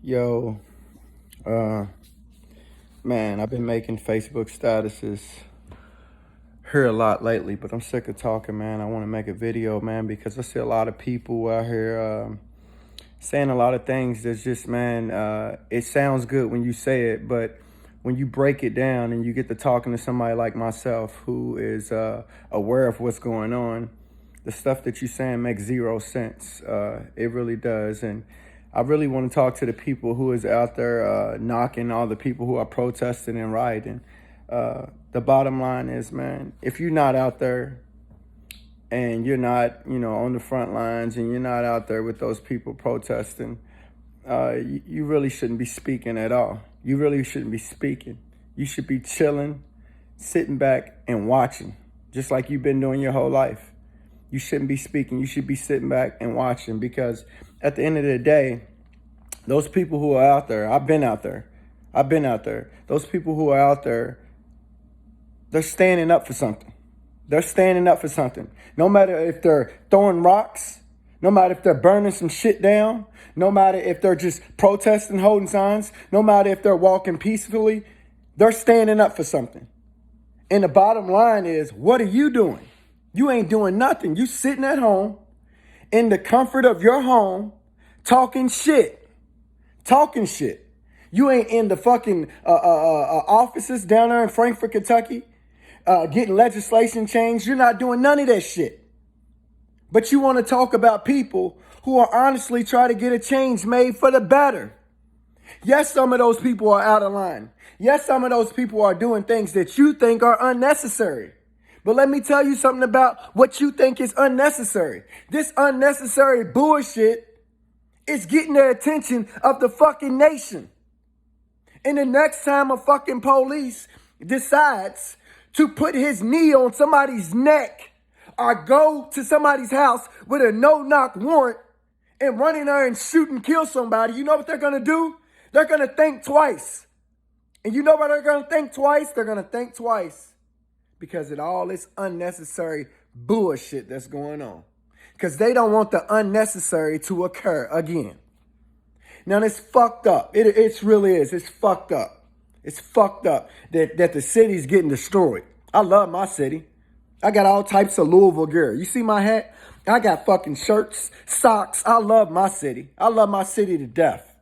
Yo, uh, man, I've been making Facebook statuses here a lot lately, but I'm sick of talking, man. I want to make a video, man, because I see a lot of people out here saying a lot of things that's just, man, it sounds good when you say it, but when you break it down and you get to talking to somebody like myself who is aware of what's going on, the stuff that you're saying makes zero sense. It really does. And I really want to talk to the people who is out there knocking all the people who are protesting and rioting. The bottom line is, man, if you're not out there and you're not, on the front lines and you're not out there with those people protesting, you really shouldn't be speaking at all. You really shouldn't be speaking. You should be chilling, sitting back and watching, just like you've been doing your whole life. You shouldn't be speaking. You should be sitting back and watching, because at the end of the day, those people who are out there, I've been out there. Those people who are out there, they're standing up for something. They're standing up for something. No matter if they're throwing rocks, no matter if they're burning some shit down, no matter if they're just protesting, holding signs, no matter if they're walking peacefully, they're standing up for something. And the bottom line is, what are you doing? You ain't doing nothing. You sitting at home in the comfort of your home talking shit. You ain't in the fucking offices down there in Frankfort, Kentucky, getting legislation changed. You're not doing none of that shit. But you want to talk about people who are honestly trying to get a change made for the better. Yes, some of those people are out of line. Yes, some of those people are doing things that you think are unnecessary. But let me tell you something about what you think is unnecessary. This unnecessary bullshit is getting the attention of the fucking nation. And the next time a fucking police decides to put his knee on somebody's neck or go to somebody's house with a no-knock warrant and run in there and shoot and kill somebody, you know what they're going to do? They're going to think twice. And you know what they're going to think twice? They're going to think twice because of all this unnecessary bullshit that's going on. Because they don't want the unnecessary to occur again. Now, it's fucked up. It really is. It's fucked up. It's fucked up that the city's getting destroyed. I love my city. I got all types of Louisville gear. You see my hat? I got fucking shirts, socks. I love my city. I love my city to death.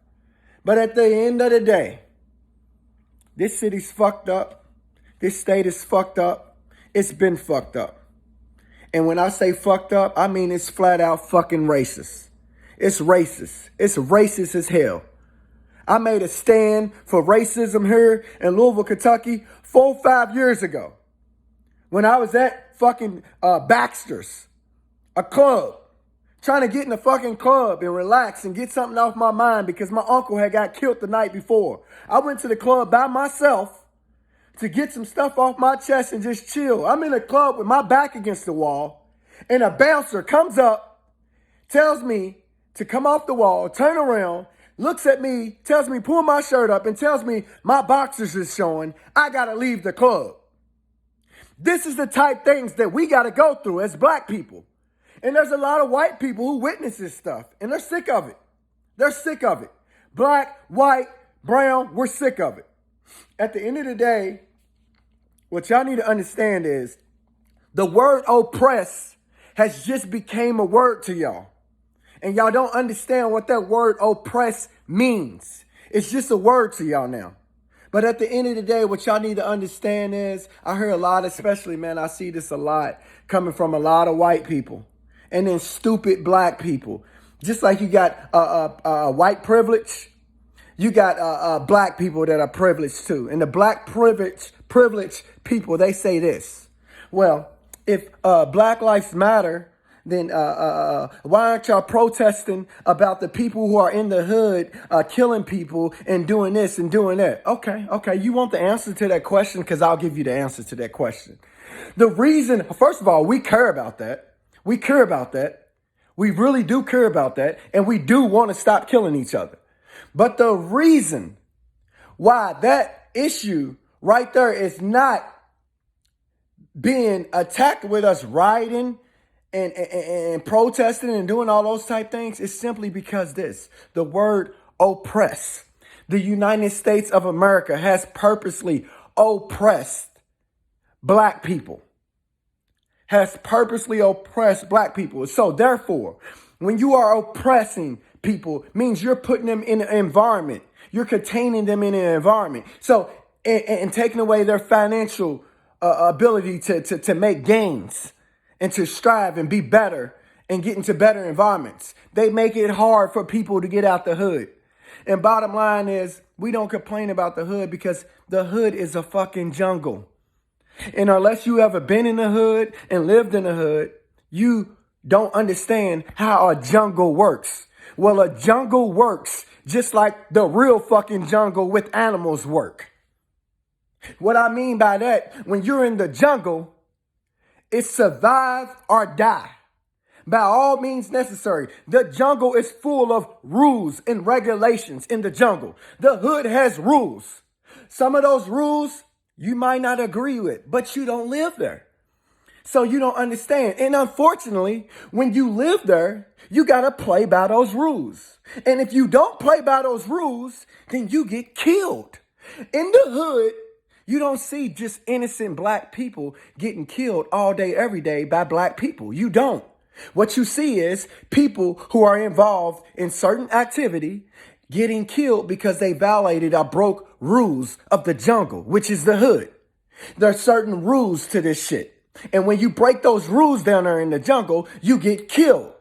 But at the end of the day, this city's fucked up. This state is fucked up. It's been fucked up. And when I say fucked up, I mean it's flat out fucking racist. It's racist. It's racist as hell. I made a stand for racism here in Louisville, Kentucky 4 or 5 years ago. When I was at fucking Baxter's, a club, trying to get in the fucking club and relax and get something off my mind because my uncle had got killed the night before. I went to the club by myself to get some stuff off my chest and just chill. I'm in a club with my back against the wall, and a bouncer comes up, tells me to come off the wall, turn around, looks at me, tells me pull my shirt up, and tells me my boxers is showing. I gotta leave the club. This is the type things that we gotta go through as black people. And there's a lot of white people who witness this stuff, and they're sick of it. They're sick of it. Black, white, brown, we're sick of it. At the end of the day, what y'all need to understand is the word oppress has just became a word to y'all. And y'all don't understand what that word oppress means. It's just a word to y'all now. But at the end of the day, what y'all need to understand is, I hear a lot, especially, man, I see this a lot coming from a lot of white people and then stupid black people. Just like you got white privilege, you got black people that are privileged too. And the black privileged people, they say this. Well, if Black Lives Matter, then why aren't y'all protesting about the people who are in the hood killing people and doing this and doing that? Okay. You want the answer to that question? Because I'll give you the answer to that question. The reason, first of all, we care about that. We care about that. We really do care about that. And we do want to stop killing each other. But the reason why that issue right there is not being attacked with us rioting and protesting and doing all those type things is simply because the word oppress. The United States of America has purposely oppressed black people. Has purposely oppressed black people. So therefore, when you are oppressing people, means you're putting them in an environment. You're containing them in an environment. So, and taking away their financial ability to make gains and to strive and be better and get into better environments. They make it hard for people to get out the hood. And bottom line is, we don't complain about the hood because the hood is a fucking jungle. And unless you ever been in the hood and lived in the hood, you don't understand how a jungle works. Well, a jungle works just like the real fucking jungle with animals work. What I mean by that, when you're in the jungle, it's survive or die. By all means necessary. The jungle is full of rules and regulations in the jungle. The hood has rules. Some of those rules you might not agree with, but you don't live there. So you don't understand. And unfortunately, when you live there, you got to play by those rules. And if you don't play by those rules, then you get killed. In the hood, you don't see just innocent black people getting killed all day, every day by black people. You don't. What you see is people who are involved in certain activity getting killed because they violated or broke rules of the jungle, which is the hood. There are certain rules to this shit. And when you break those rules down there in the jungle, you get killed.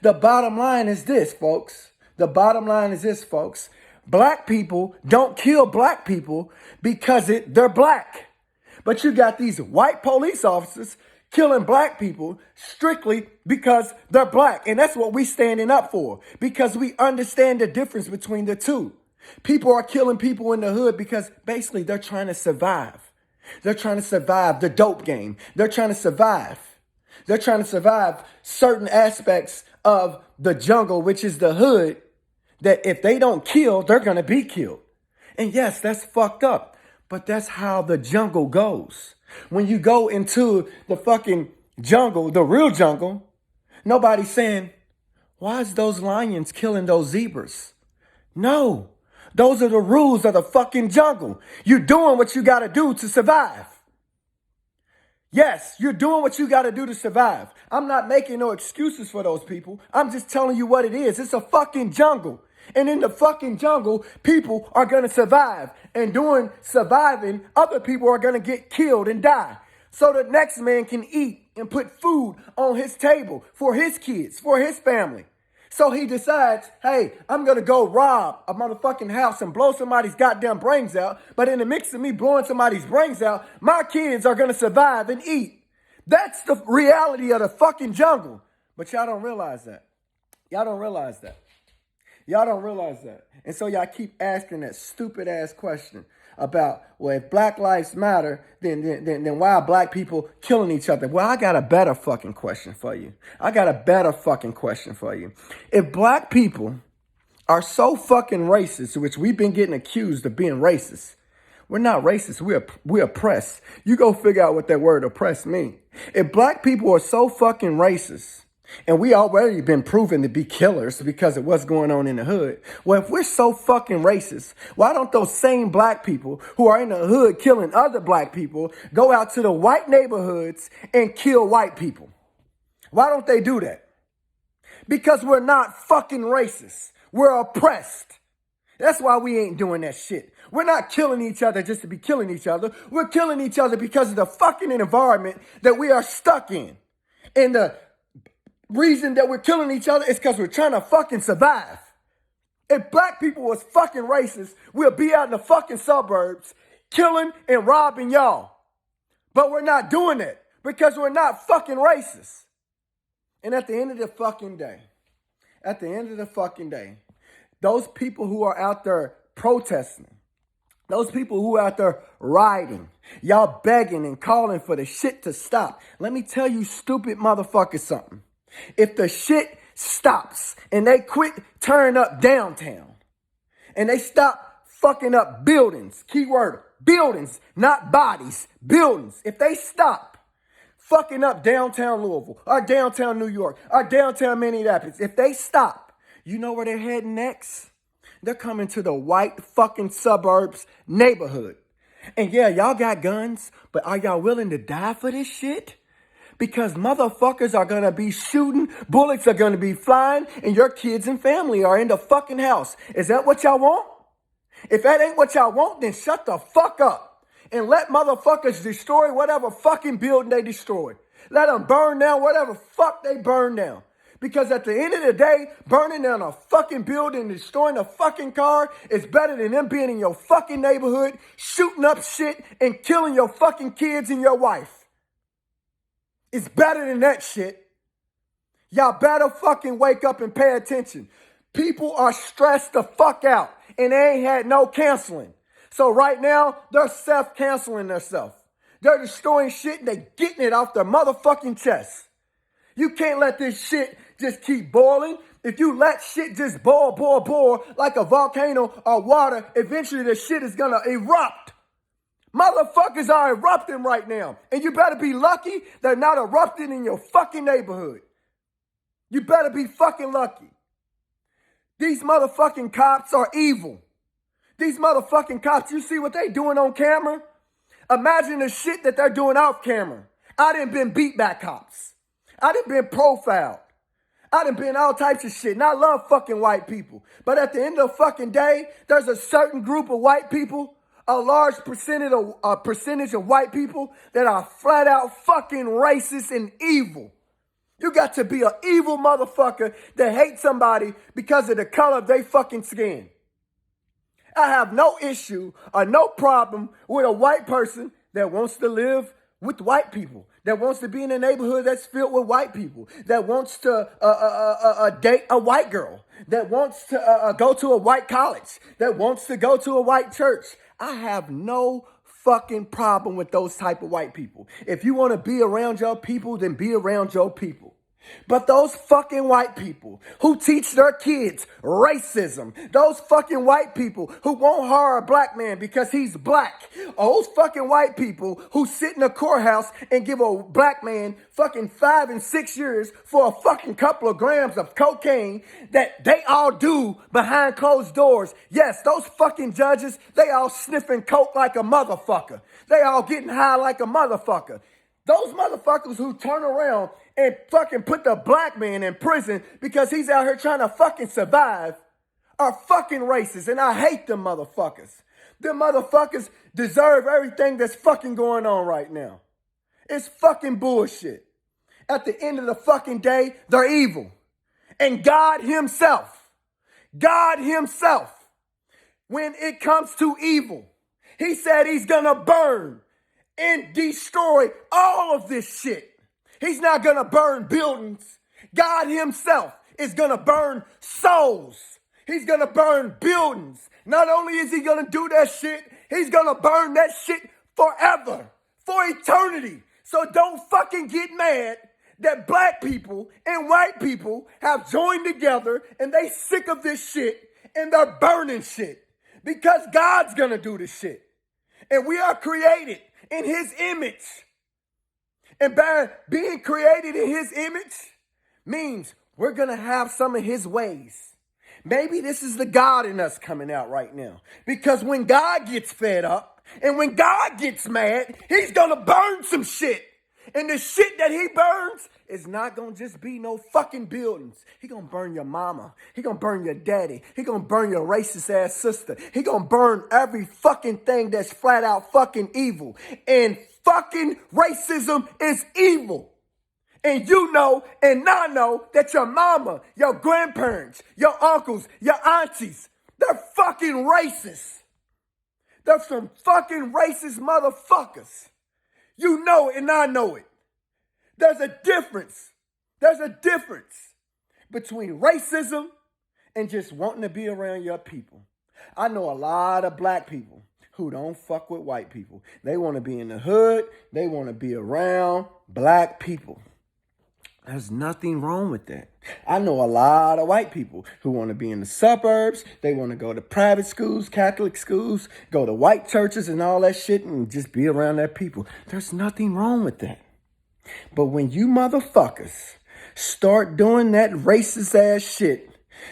The bottom line is this, folks. The bottom line is this, folks. Black people don't kill black people because they're black. But you got these white police officers killing black people strictly because they're black. And that's what we standing up for, because we understand the difference between the two. People are killing people in the hood because basically they're trying to survive. They're trying to survive the dope game. They're trying to survive. They're trying to survive certain aspects of the jungle, which is the hood, that if they don't kill, they're going to be killed. And yes, that's fucked up, but that's how the jungle goes. When you go into the fucking jungle, the real jungle, nobody's saying, why is those lions killing those zebras? No, those are the rules of the fucking jungle. You're doing what you got to do to survive. Yes, you're doing what you got to do to survive. I'm not making no excuses for those people. I'm just telling you what it is. It's a fucking jungle. And in the fucking jungle, people are going to survive. And during surviving, other people are going to get killed and die. So the next man can eat and put food on his table for his kids, for his family. So he decides, hey, I'm going to go rob a motherfucking house and blow somebody's goddamn brains out. But in the mix of me blowing somebody's brains out, my kids are going to survive and eat. That's the reality of the fucking jungle. But y'all don't realize that. Y'all don't realize that. Y'all don't realize that. And so y'all keep asking that stupid ass question about, well, if Black Lives Matter, then why are black people killing each other? Well, I got a better fucking question for you. I got a better fucking question for you. If black people are so fucking racist, which we've been getting accused of being racist, we're not racist. We're oppressed. You go figure out what that word oppressed means. If black people are so fucking racist, and we already been proven to be killers because of what's going on in the hood. Well, if we're so fucking racist, why don't those same black people who are in the hood killing other black people go out to the white neighborhoods and kill white people? Why don't they do that? Because we're not fucking racist. We're oppressed. That's why we ain't doing that shit. We're not killing each other just to be killing each other. We're killing each other because of the fucking environment that we are stuck in. And the reason that we're killing each other is because we're trying to fucking survive. If black people was fucking racist, we'll be out in the fucking suburbs killing and robbing y'all. But we're not doing it because we're not fucking racist. And at the end of the fucking day, those people who are out there protesting, those people who are out there rioting, y'all begging and calling for the shit to stop. Let me tell you stupid motherfuckers something. If the shit stops and they quit tearing up downtown and they stop fucking up buildings, keyword, buildings, not bodies, buildings. If they stop fucking up downtown Louisville or downtown New York or downtown Minneapolis, if they stop, you know where they're heading next? They're coming to the white fucking suburbs neighborhood. And yeah, y'all got guns, but are y'all willing to die for this shit? Because motherfuckers are gonna be shooting, bullets are gonna be flying, and your kids and family are in the fucking house. Is that what y'all want? If that ain't what y'all want, then shut the fuck up. And let motherfuckers destroy whatever fucking building they destroy. Let them burn down whatever fuck they burn down. Because at the end of the day, burning down a fucking building and destroying a fucking car is better than them being in your fucking neighborhood, shooting up shit and killing your fucking kids and your wife. It's better than that shit. Y'all better fucking wake up and pay attention. People are stressed the fuck out and they ain't had no counseling. So right now, they're self-canceling themselves. They're destroying shit and they getting it off their motherfucking chest. You can't let this shit just keep boiling. If you let shit just boil like a volcano or water, eventually the shit is gonna erupt. Motherfuckers are erupting right now. And you better be lucky they're not erupting in your fucking neighborhood. You better be fucking lucky. These motherfucking cops are evil. These motherfucking cops, you see what they doing on camera? Imagine the shit that they're doing off camera. I done been beat by cops. I done been profiled. I done been all types of shit. And I love fucking white people. But at the end of the fucking day, there's a certain group of white people, a large percentage of white people that are flat out fucking racist and evil. You got to be an evil motherfucker that hates somebody because of the color of their fucking skin. I have no issue or no problem with a white person that wants to live with white people, that wants to be in a neighborhood that's filled with white people, that wants to date a white girl, that wants to go to a white college, that wants to go to a white church. I have no fucking problem with those type of white people. If you want to be around your people, then be around your people. But those fucking white people who teach their kids racism, those fucking white people who won't hire a black man because he's black, those fucking white people who sit in a courthouse and give a black man fucking 5 and 6 years for a fucking couple of grams of cocaine that they all do behind closed doors. Yes, those fucking judges, they all sniffing coke like a motherfucker. They all getting high like a motherfucker. Those motherfuckers who turn around and fucking put the black man in prison because he's out here trying to fucking survive are fucking racist. And I hate them motherfuckers. Them motherfuckers deserve everything that's fucking going on right now. It's fucking bullshit. At the end of the fucking day, they're evil. And God himself, when it comes to evil, he said he's gonna burn and destroy all of this shit. He's not gonna burn buildings. God himself is gonna burn souls. He's gonna burn buildings. Not only is he gonna do that shit, he's gonna burn that shit forever, for eternity. So don't fucking get mad that black people and white people have joined together and they sick of this shit and they're burning shit. Because God's gonna do this shit. And we are created in his image. And by being created in his image means we're going to have some of his ways. Maybe this is the God in us coming out right now. Because when God gets fed up and when God gets mad, he's going to burn some shit. And the shit that he burns is not going to just be no fucking buildings. He going to burn your mama. He going to burn your daddy. He going to burn your racist ass sister. He going to burn every fucking thing that's flat out fucking evil. And fucking racism is evil. And you know and I know that your mama, your grandparents, your uncles, your aunties, they're fucking racist. They're some fucking racist motherfuckers. You know it and I know it. There's a difference. There's a difference between racism and just wanting to be around your people. I know a lot of black people who don't fuck with white people. They want to be in the hood. They want to be around black people. There's nothing wrong with that. I know a lot of white people who want to be in the suburbs. They want to go to private schools, Catholic schools, go to white churches and all that shit and just be around their people. There's nothing wrong with that. But when you motherfuckers start doing that racist ass shit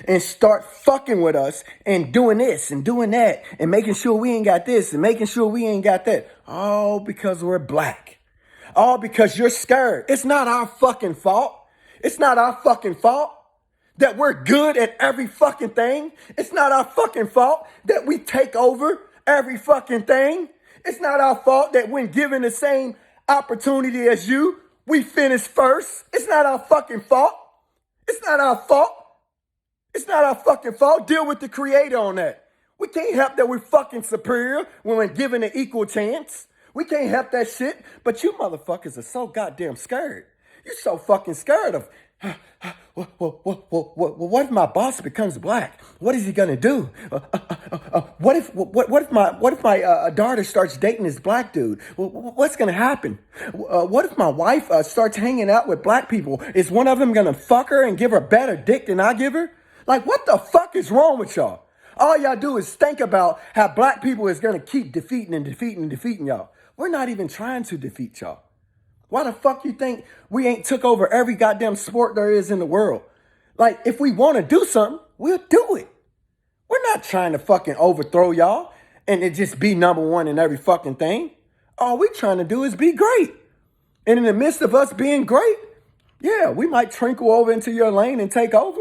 and start fucking with us and doing this and doing that and making sure we ain't got this and making sure we ain't got that. All because we're black. All because you're scared. It's not our fucking fault. It's not our fucking fault that we're good at every fucking thing. It's not our fucking fault that we take over every fucking thing. It's not our fault that when given the same opportunity as you, we finish first. It's not our fucking fault. It's not our fault. It's not our fucking fault. Deal with the creator on that. We can't help that we're fucking superior when we're given an equal chance. We can't help that shit. But you motherfuckers are so goddamn scared. You're so fucking scared of, what if my boss becomes black? What is he gonna do? What if my daughter starts dating this black dude? What's gonna happen? What if my wife starts hanging out with black people? Is one of them gonna fuck her and give her better dick than I give her? Like, what the fuck is wrong with y'all? All y'all do is think about how black people is gonna keep defeating y'all. We're not even trying to defeat y'all. Why the fuck you think we ain't took over every goddamn sport there is in the world? Like, if we want to do something, we'll do it. We're not trying to fucking overthrow y'all and it just be number one in every fucking thing. All we trying to do is be great. And in the midst of us being great, yeah, we might trickle over into your lane and take over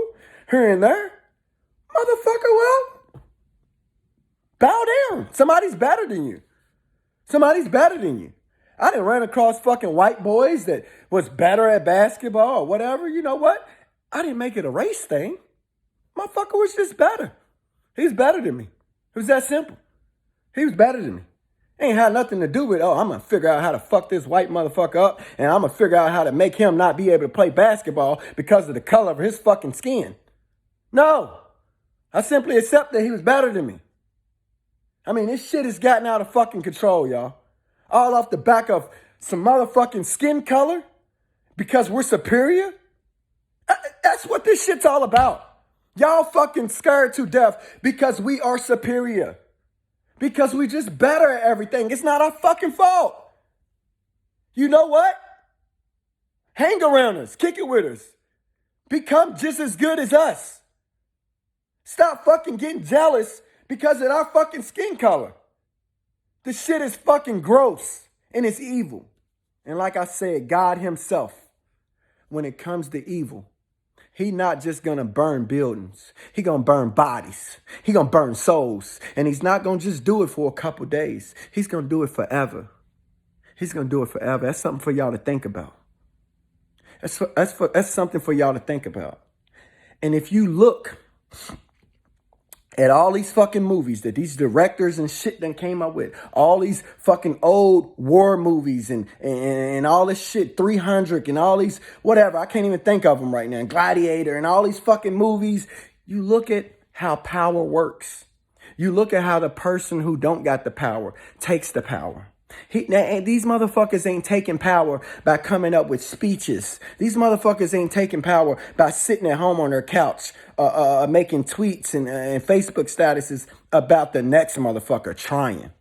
here and there. Motherfucker, well, bow down. Somebody's better than you. Somebody's better than you. I didn't run across fucking white boys that was better at basketball or whatever. You know what? I didn't make it a race thing. Motherfucker was just better. He was better than me. It was that simple. He was better than me. Ain't had nothing to do with, oh, I'm going to figure out how to fuck this white motherfucker up and I'm going to figure out how to make him not be able to play basketball because of the color of his fucking skin. No. I simply accept that he was better than me. I mean, this shit has gotten out of fucking control, y'all. All off the back of some motherfucking skin color because we're superior? That's what this shit's all about. Y'all fucking scared to death because we are superior. Because we just better at everything. It's not our fucking fault. You know what? Hang around us. Kick it with us. Become just as good as us. Stop fucking getting jealous because of our fucking skin color. This shit is fucking gross and it's evil. And like I said, God himself, when it comes to evil, he not just gonna burn buildings. He gonna burn bodies. He gonna burn souls. And he's not gonna just do it for a couple days. He's gonna do it forever. He's gonna do it forever. That's something for y'all to think about. That's something for y'all to think about. And if you look at all these fucking movies that these directors and shit done came up with, all these fucking old war movies and all this shit, 300 and all these, whatever, I can't even think of them right now, Gladiator and all these fucking movies, you look at how power works. You look at how the person who don't got the power takes the power. These motherfuckers ain't taking power by coming up with speeches. These motherfuckers ain't taking power by sitting at home on their couch, making tweets and Facebook statuses about the next motherfucker trying.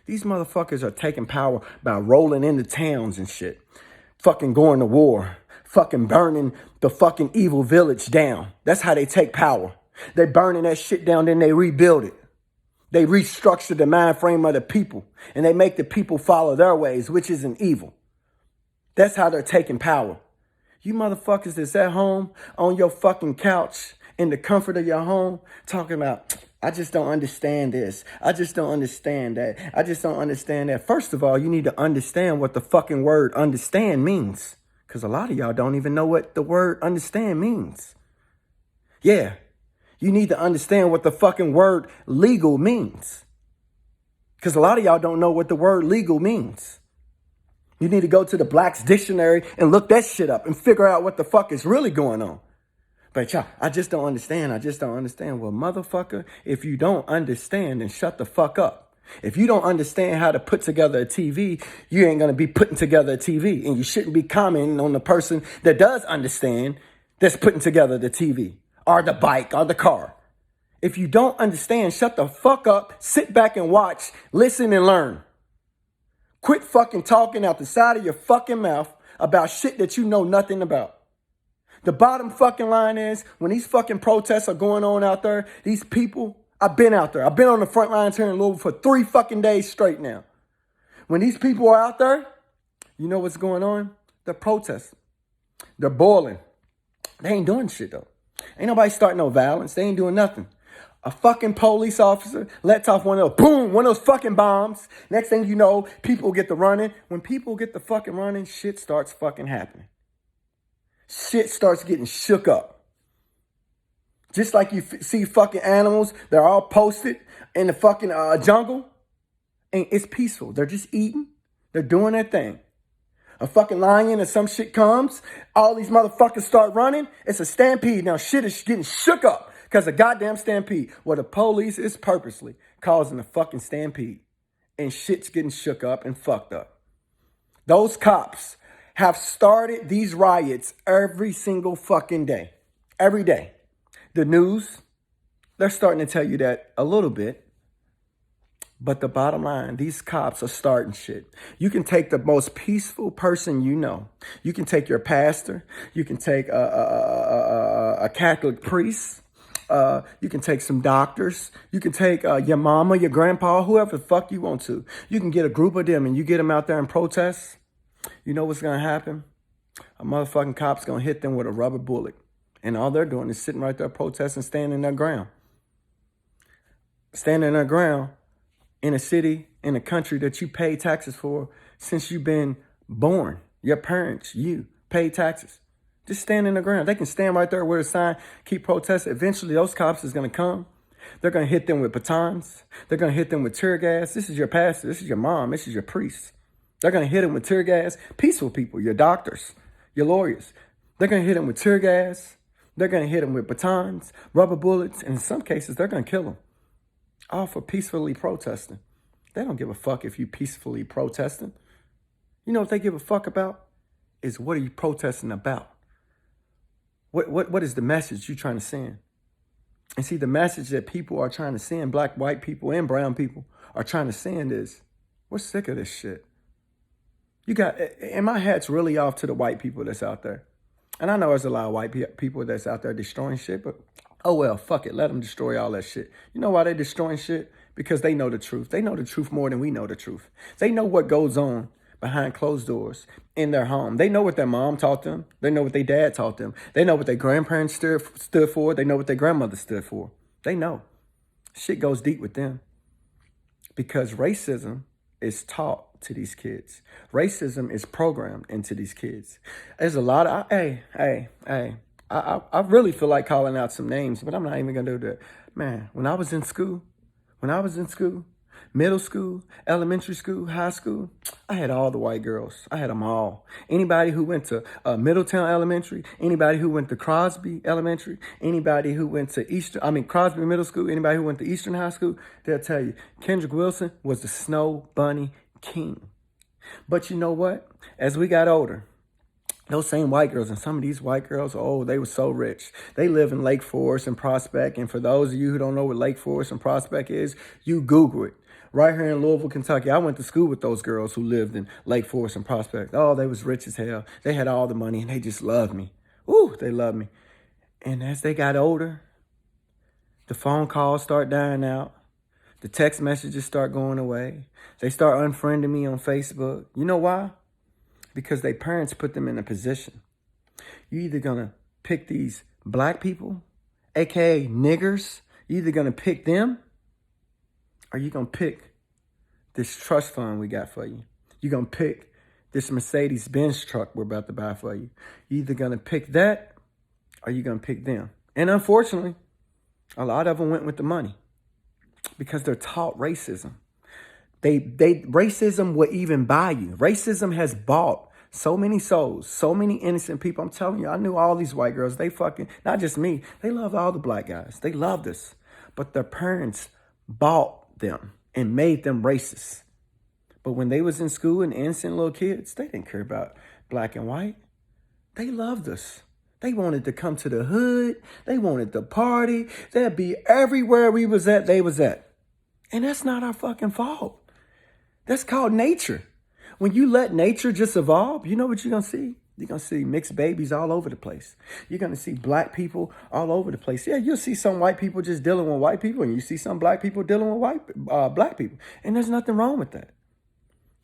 These motherfuckers are taking power by rolling into towns and shit. Fucking going to war. Fucking burning the fucking evil village down. That's how they take power. They burning that shit down, then they rebuild it. They restructure the mind frame of the people and they make the people follow their ways, which isn't evil. That's how they're taking power. You motherfuckers that's at home on your fucking couch in the comfort of your home talking about, I just don't understand this. I just don't understand that. I just don't understand that. First of all, you need to understand what the fucking word understand means. Because a lot of y'all don't even know what the word understand means. Yeah. You need to understand what the fucking word legal means. Because a lot of y'all don't know what the word legal means. You need to go to the Black's Dictionary and look that shit up and figure out what the fuck is really going on. But y'all, I just don't understand. I just don't understand. Well, motherfucker, if you don't understand, then shut the fuck up. If you don't understand how to put together a TV, you ain't going to be putting together a TV. And you shouldn't be commenting on the person that does understand that's putting together the TV. Or the bike, or the car. If you don't understand, shut the fuck up, sit back and watch, listen and learn. Quit fucking talking out the side of your fucking mouth about shit that you know nothing about. The bottom fucking line is when these fucking protests are going on out there, these people, I've been out there. I've been on the front lines here in Louisville for 3 fucking days straight now. When these people are out there, you know what's going on? They're protesting. They're boiling. They ain't doing shit though. Ain't nobody starting no violence. They ain't doing nothing. A fucking police officer lets off one of those, boom, one of those fucking bombs. Next thing you know, people get to running. When people get to fucking running, shit starts fucking happening. Shit starts getting shook up. Just like you see fucking animals, they're all posted in the fucking jungle. And it's peaceful. They're just eating. They're doing their thing. A fucking lion or some shit comes. All these motherfuckers start running. It's a stampede. Now shit is getting shook up. Because a goddamn stampede, where the police is purposely causing a fucking stampede. And shit's getting shook up and fucked up. Those cops have started these riots every single fucking day. Every day. The news, they're starting to tell you that a little bit. But the bottom line, these cops are starting shit. You can take the most peaceful person you know. You can take your pastor. You can take a Catholic priest. You can take some doctors. You can take your mama, your grandpa, whoever the fuck you want to. You can get a group of them and you get them out there and protest. You know what's going to happen? A motherfucking cop's going to hit them with a rubber bullet. And all they're doing is sitting right there protesting, standing their ground. Standing their ground in a city, in a country that you pay taxes for since you've been born. Your parents, you, pay taxes. Just stand in the ground. They can stand right there with a sign, keep protesting. Eventually, those cops is going to come. They're going to hit them with batons. They're going to hit them with tear gas. This is your pastor. This is your mom. This is your priest. They're going to hit them with tear gas. Peaceful people, your doctors, your lawyers. They're going to hit them with tear gas. They're going to hit them with batons, rubber bullets. And in some cases, they're going to kill them. All for peacefully protesting. They don't give a fuck if you peacefully protesting. You know what they give a fuck about? Is what are you protesting about? What is the message you're trying to send? And see, the message that people are trying to send, black, white people, and brown people are trying to send is, we're sick of this shit. You got, and my hat's really off to the white people that's out there. And I know there's a lot of white people that's out there destroying shit, but oh well, fuck it. Let them destroy all that shit. You know why they're destroying shit? Because they know the truth. They know the truth more than we know the truth. They know what goes on behind closed doors in their home. They know what their mom taught them. They know what their dad taught them. They know what their grandparents stood for. They know what their grandmother stood for. They know. Shit goes deep with them. Because racism is taught to these kids. Racism is programmed into these kids. There's a lot of, I really feel like calling out some names, but I'm not even going to do that. Man, when I was in school, middle school, elementary school, high school, I had all the white girls. I had them all. Anybody who went to Middletown Elementary, anybody who went to Crosby Elementary, anybody who went to Crosby Middle School, anybody who went to Eastern High School, they'll tell you, Kendrick Wilson was the Snow Bunny King. But you know what? As we got older, those same white girls, and some of these white girls, oh, they were so rich. They live in Lake Forest and Prospect. And for those of you who don't know what Lake Forest and Prospect is, you Google it. Right here in Louisville, Kentucky, I went to school with those girls who lived in Lake Forest and Prospect. Oh, they was rich as hell. They had all the money, and they just loved me. Ooh, they loved me. And as they got older, the phone calls start dying out. The text messages start going away. They start unfriending me on Facebook. You know why? Because their parents put them in a position. You're either going to pick these black people, a.k.a. niggers. You're either going to pick them, or you're going to pick this trust fund we got for you. You're going to pick this Mercedes-Benz truck we're about to buy for you. You're either going to pick that, or you're going to pick them. And unfortunately, a lot of them went with the money because they're taught racism. Racism will even buy you. Racism has bought so many souls, so many innocent people. I'm telling you, I knew all these white girls. They fucking, not just me, they loved all the black guys. They loved us. But their parents bought them and made them racist. But when they was in school and innocent little kids, they didn't care about black and white. They loved us. They wanted to come to the hood. They wanted to party. They'd be everywhere we was at, they was at. And that's not our fucking fault. That's called nature. When you let nature just evolve, you know what you're going to see? You're going to see mixed babies all over the place. You're going to see black people all over the place. Yeah, you'll see some white people just dealing with white people, and you see some black people dealing with black people. And there's nothing wrong with that.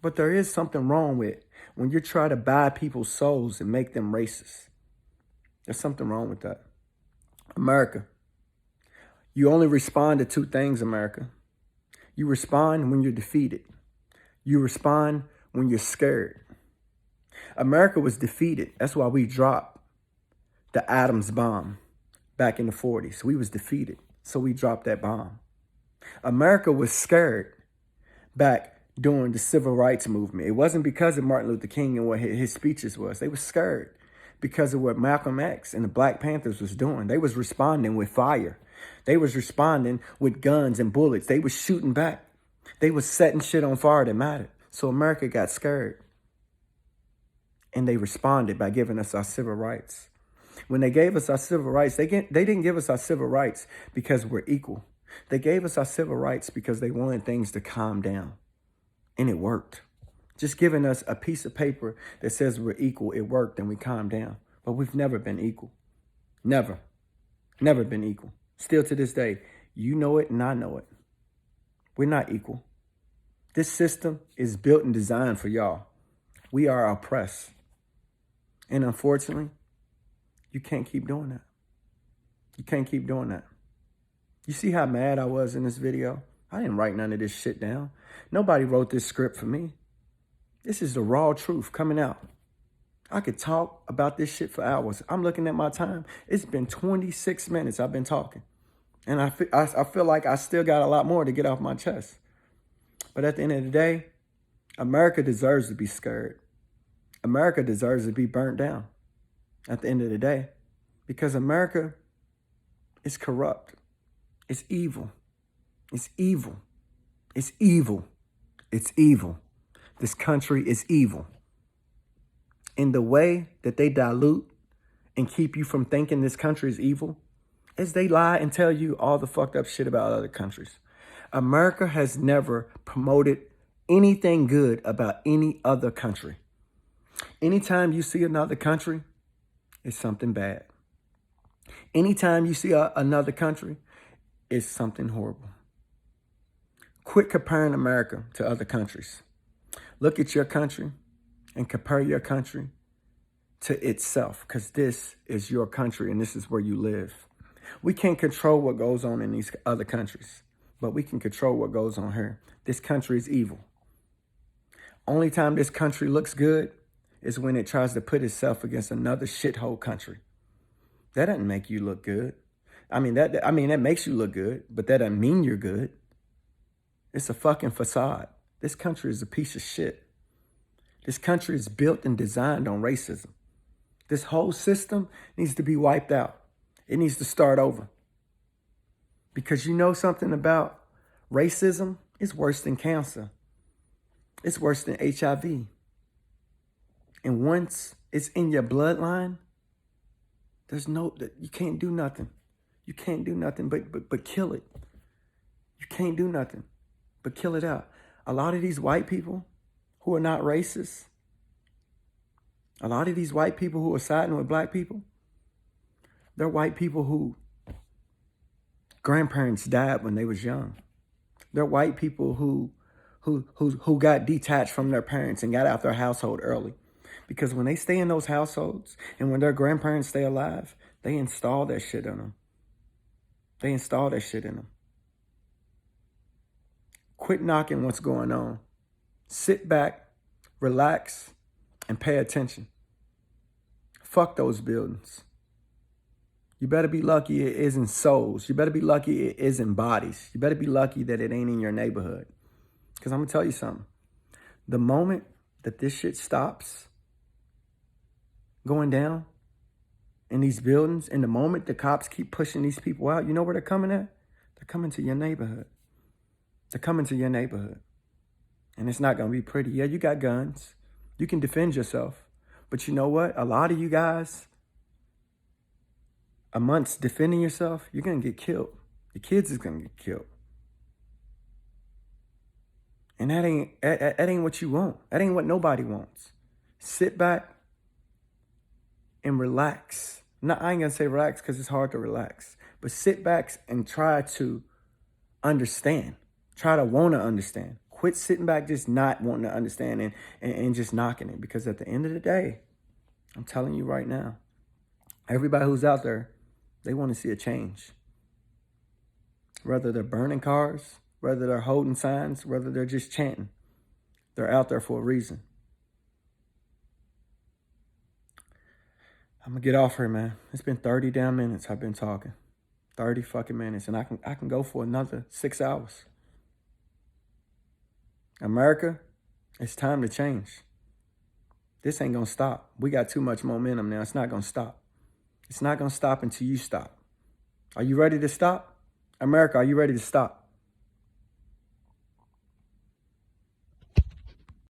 But there is something wrong with when you try to buy people's souls and make them racist. There's something wrong with that. America, you only respond to two things, America. You respond when you're defeated. You respond when you're scared. America was defeated. That's why we dropped the atoms bomb back in the 40s. We was defeated, so we dropped that bomb. America was scared back during the civil rights movement. It wasn't because of Martin Luther King and what his speeches was. They were scared because of what Malcolm X and the Black Panthers was doing. They was responding with fire. They was responding with guns and bullets. They was shooting back. They was setting shit on fire that mattered. So America got scared. And they responded by giving us our civil rights. When they gave us our civil rights, they didn't give us our civil rights because we're equal. They gave us our civil rights because they wanted things to calm down. And it worked. Just giving us a piece of paper that says we're equal, it worked and we calmed down. But we've never been equal. Never. Never been equal. Still to this day, you know it and I know it. We're not equal. This system is built and designed for y'all. We are oppressed. And unfortunately, you can't keep doing that. You can't keep doing that. You see how mad I was in this video? I didn't write none of this shit down. Nobody wrote this script for me. This is the raw truth coming out. I could talk about this shit for hours. I'm looking at my time. It's been 26 minutes I've been talking. And I feel like I still got a lot more to get off my chest. But at the end of the day, America deserves to be scared. America deserves to be burnt down at the end of the day, because America is corrupt. It's evil. It's evil. It's evil. It's evil. This country is evil. In the way that they dilute and keep you from thinking this country is evil, is they lie and tell you all the fucked up shit about other countries. America has never promoted anything good about any other country. Anytime you see another country, it's something bad. Anytime you see another country, it's something horrible. Quit comparing America to other countries. Look at your country and compare your country to itself, because this is your country and this is where you live. We can't control what goes on in these other countries, but we can control what goes on here. This country is evil. Only time this country looks good is when it tries to put itself against another shithole country. That doesn't make you look good. That makes you look good, but that doesn't mean you're good. It's a fucking facade. This country is a piece of shit. This country is built and designed on racism. This whole system needs to be wiped out. It needs to start over. Because you know something about racism? It's worse than cancer. It's worse than HIV. And once it's in your bloodline, you can't do nothing. You can't do nothing but kill it. You can't do nothing but kill it out. A lot of these white people who are not racist, a lot of these white people who are siding with black people, they're white people who grandparents died when they was young. They're white people who got detached from their parents and got out their household early. Because when they stay in those households and when their grandparents stay alive, they install that shit in them. They install that shit in them. Quit knocking what's going on. Sit back, relax, and pay attention. Fuck those buildings. You better be lucky it isn't souls. You better be lucky it isn't bodies. You better be lucky that it ain't in your neighborhood. Because I'm going to tell you something. The moment that this shit stops going down in these buildings, and the moment the cops keep pushing these people out, you know where they're coming at? They're coming to your neighborhood. They're coming to your neighborhood. And it's not going to be pretty. Yeah, you got guns. You can defend yourself. But you know what? A lot of you guys, amongst defending yourself, you're going to get killed. Your kids is going to get killed. And that ain't what you want. That ain't what nobody wants. Sit back, and relax. No, I ain't gonna say relax because it's hard to relax, but sit back and try to understand. Try to want to understand. Quit sitting back just not wanting to understand and just knocking it. Because at the end of the day, I'm telling you right now, everybody who's out there, they want to see a change. Whether they're burning cars, whether they're holding signs, whether they're just chanting, they're out there for a reason. I'm gonna get off here, man. It's been 30 damn minutes I've been talking. 30 fucking minutes. And I can go for another 6 hours. America, it's time to change. This ain't gonna stop. We got too much momentum now. It's not gonna stop. It's not gonna stop until you stop. Are you ready to stop? America, are you ready to stop?